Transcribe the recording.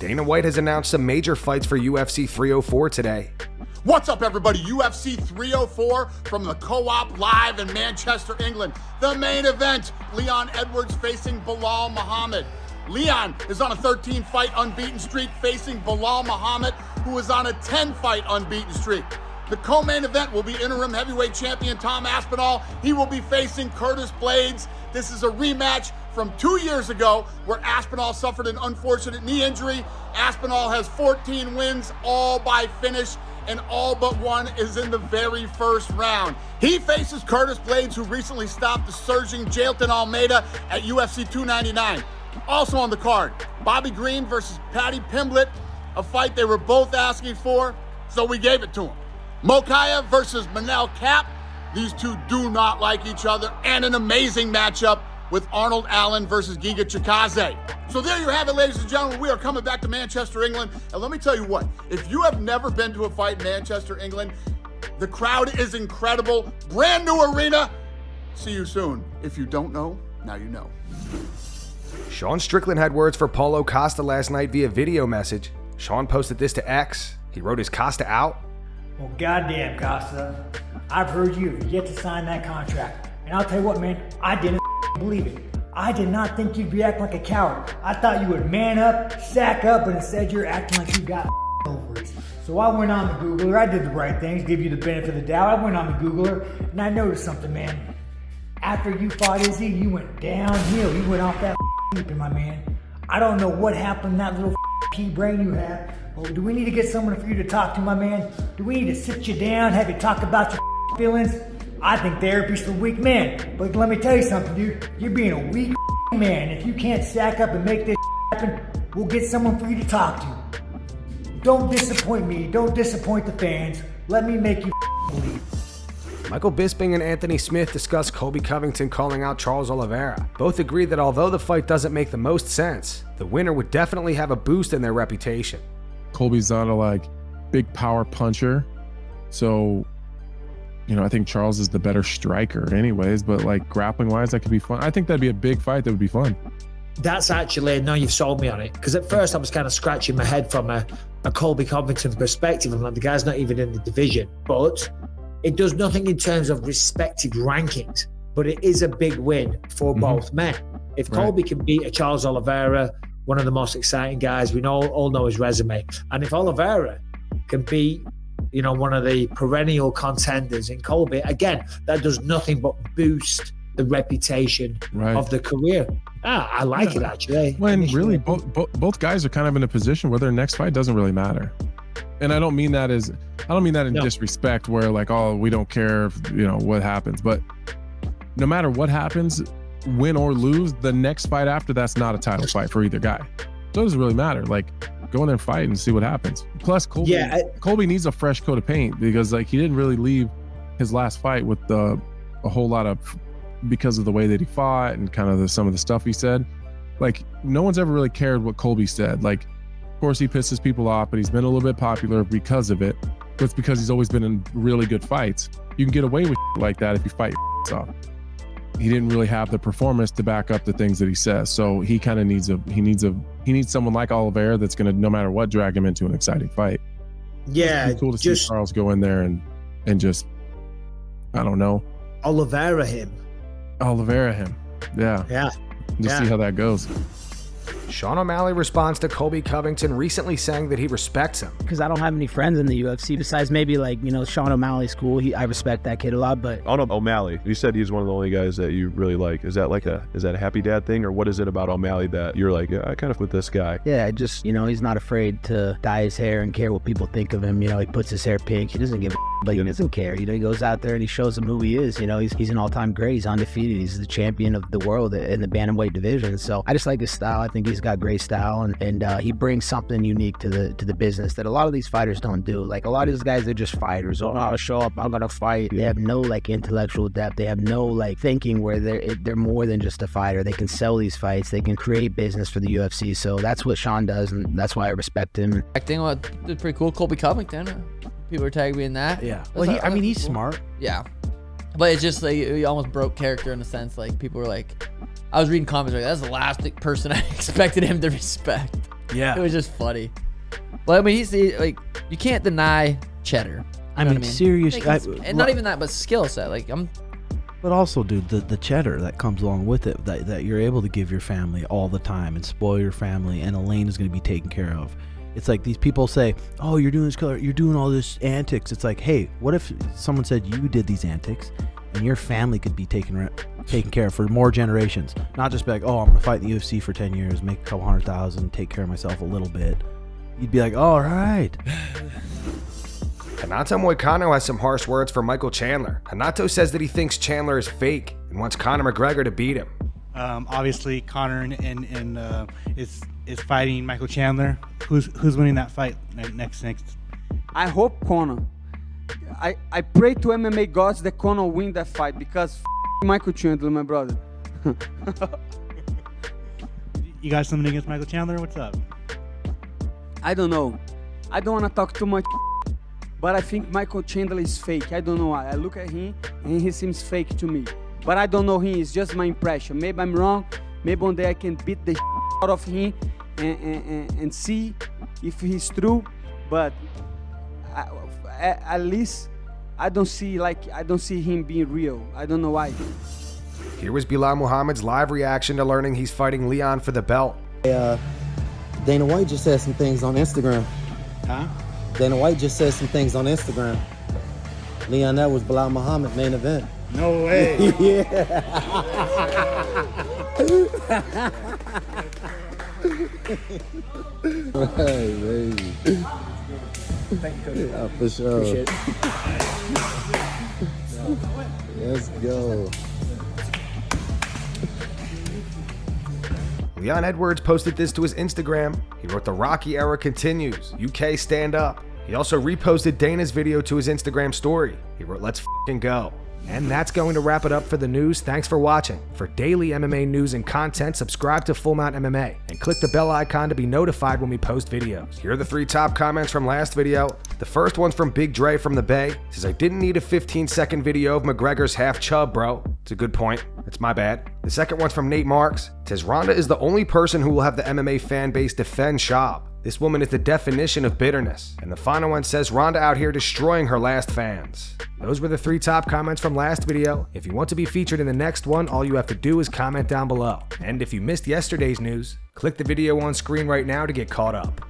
Dana White has announced some major fights for UFC 304 today. What's up, everybody? UFC 304 from the Co-op live in Manchester, England. The main event, Leon Edwards facing Belal Muhammad. Leon is on a 13-fight unbeaten streak facing Belal Muhammad, who is on a 10-fight unbeaten streak. The co-main event will be interim heavyweight champion Tom Aspinall. He will be facing Curtis Blaydes. This is a rematch from 2 years ago where Aspinall suffered an unfortunate knee injury. Aspinall has 14 wins, all by finish, and all but one is in the very first round. He faces Curtis Blaydes, who recently stopped the surging Jailton Almeida at UFC 299. Also on the card, Bobby Green versus Paddy Pimblett, a fight they were both asking for, so we gave it to him. Moicano versus Manel Kape. These two do not like each other, and an amazing matchup with Arnold Allen versus Giga Chikadze. So there you have it, ladies and gentlemen. We are coming back to Manchester, England. And let me tell you what, if you have never been to a fight in Manchester, England, the crowd is incredible. Brand new arena. See you soon. If you don't know, now you know. Sean Strickland had words for Paulo Costa last night via video message. Sean posted this to X. He wrote, "Is Costa out?" Well, goddamn, Costa. I've heard you have yet to sign that contract. And I'll tell you what, man, I didn't believe it. I did not think you'd react like a coward. I thought you would man up, sack up, but instead you're acting like you got ovaries. So I went on the Googler. I did the right things, give you the benefit of the doubt. I went on the Googler, and I noticed something, man. After you fought Izzy, you went downhill. You went off that sleeping, my man. I don't know what happened in that little pea brain you have. Oh, do we need to get someone for you to talk to, my man? Do we need to sit you down, have you talk about your feelings? I think therapy's for weak men. But let me tell you something, dude. You're being a weak man. If you can't stack up and make this happen, we'll get someone for you to talk to. Don't disappoint me. Don't disappoint the fans. Let me make you believe. Michael Bisping and Anthony Smith discussed Colby Covington calling out Charles Oliveira. Both agreed that although the fight doesn't make the most sense, the winner would definitely have a boost in their reputation. Colby's not a big power puncher, so I think Charles is the better striker anyways, but grappling wise, that could be fun. I think that'd be a big fight that would be fun. That's actually, now you've sold me on it, because at first I was kind of scratching my head from a Colby Covington perspective. I'm like, the guy's not even in the division, but it does nothing in terms of respected rankings, but it is a big win for both men. If Colby can beat a Charles Oliveira, one of the most exciting guys, we all know his resume, and if Oliveira can beat one of the perennial contenders in Colby, again, that does nothing but boost the reputation of the career. I like it, actually. When really both guys are kind of in a position where their next fight doesn't really matter. And I don't mean that in disrespect where we don't care if, what happens, but no matter what happens, win or lose, the next fight after that's not a title fight for either guy. So it doesn't really matter. Go in there and fight and see what happens. Plus, Colby needs a fresh coat of paint because he didn't really leave his last fight with a whole lot of, because of the way that he fought and kind of some of the stuff he said. No one's ever really cared what Colby said. Of course he pisses people off, but he's been a little bit popular because of it. But it's because he's always been in really good fights. You can get away with like that if you fight off. He didn't really have the performance to back up the things that he says. So he kind of needs someone like Oliveira that's going to, no matter what, drag him into an exciting fight. Yeah. It's cool to see Charles go in there and just, I don't know. Oliveira him. Yeah. Yeah. Just see how that goes. Sean O'Malley responds to Colby Covington recently saying that he respects him. Because I don't have any friends in the UFC besides maybe Sean O'Malley's cool. I respect that kid a lot, but... Oh no, O'Malley. You said he's one of the only guys that you really like. Is that a happy dad thing, or what is it about O'Malley that you're like, yeah, I kind of with this guy? Yeah, I just, he's not afraid to dye his hair and care what people think of him. He puts his hair pink. He doesn't give a but he doesn't care. He goes out there and he shows them who he is. He's an all-time great. He's undefeated. He's the champion of the world in the bantamweight division. So I just like his style. I think he's got great style, and he brings something unique to the business that a lot of these fighters don't do. A lot of these guys, they're just fighters. Oh, I'll show up, I'm gonna fight. They have no intellectual depth. They have no thinking where they're more than just a fighter. They can sell these fights. They can create business for the UFC. So that's what Sean does, and that's why I respect him. Acting did pretty cool. Colby Covington. People are tagging me in that. Yeah. Well, he's cool. Smart. Yeah. But it's just he almost broke character in a sense. People were I was reading comments that's the last person I expected him to respect. Yeah. It was just funny. But I mean, he's like, you can't deny cheddar. I mean, serious. And not even that, but skill set. Like But also, dude, the cheddar that comes along with it, that you're able to give your family all the time and spoil your family, and Elaine is going to be taken care of. It's like these people say, oh, you're doing this color, you're doing all this antics. It's like, hey, what if someone said you did these antics and your family could be taken care of for more generations? Not just be like, oh, I'm going to fight in the UFC for 10 years, make a couple $100,000, take care of myself a little bit. You'd be like, all right. Renato Moicano has some harsh words for Michael Chandler. Renato says that he thinks Chandler is fake and wants Conor McGregor to beat him. Obviously, Conor is fighting Michael Chandler. Who's winning that fight next? I hope Conor. I pray to MMA gods that Conor win that fight because Michael Chandler, my brother. You got something against Michael Chandler? What's up? I don't know. I don't want to talk too much, but I think Michael Chandler is fake. I don't know why. I look at him and he seems fake to me. But I don't know him. It's just my impression. Maybe I'm wrong. Maybe one day I can beat the out of him and see if he's true. But at least I don't see him being real. I don't know why. Here was Belal Muhammad's live reaction to learning he's fighting Leon for the belt. Dana White just said some things on Instagram. Huh? Dana White just said some things on Instagram. Leon Edwards, Belal Muhammad, main event. No way. Yeah. Right, baby. Thank you. Yeah, for sure. Appreciate it. Let's go. Leon Edwards posted this to his Instagram. He wrote, "The Rocky era continues. UK stand up." He also reposted Dana's video to his Instagram story. He wrote, "Let's f***ing go." And that's going to wrap it up for the news. Thanks for watching. For daily MMA news and content, subscribe to Full Mount MMA and click the bell icon to be notified when we post videos. Here are the 3 top comments from last video. The first one's from Big Dre from the Bay. He says, "I didn't need a 15-second video of McGregor's half chub, bro." It's a good point. It's my bad. The second one's from Nate Marks. It says, "Ronda is the only person who will have the MMA fan base defend Schaub. This woman is the definition of bitterness." And the final one says, "Ronda out here destroying her last fans." Those were the 3 top comments from last video. If you want to be featured in the next one, all you have to do is comment down below. And if you missed yesterday's news, click the video on screen right now to get caught up.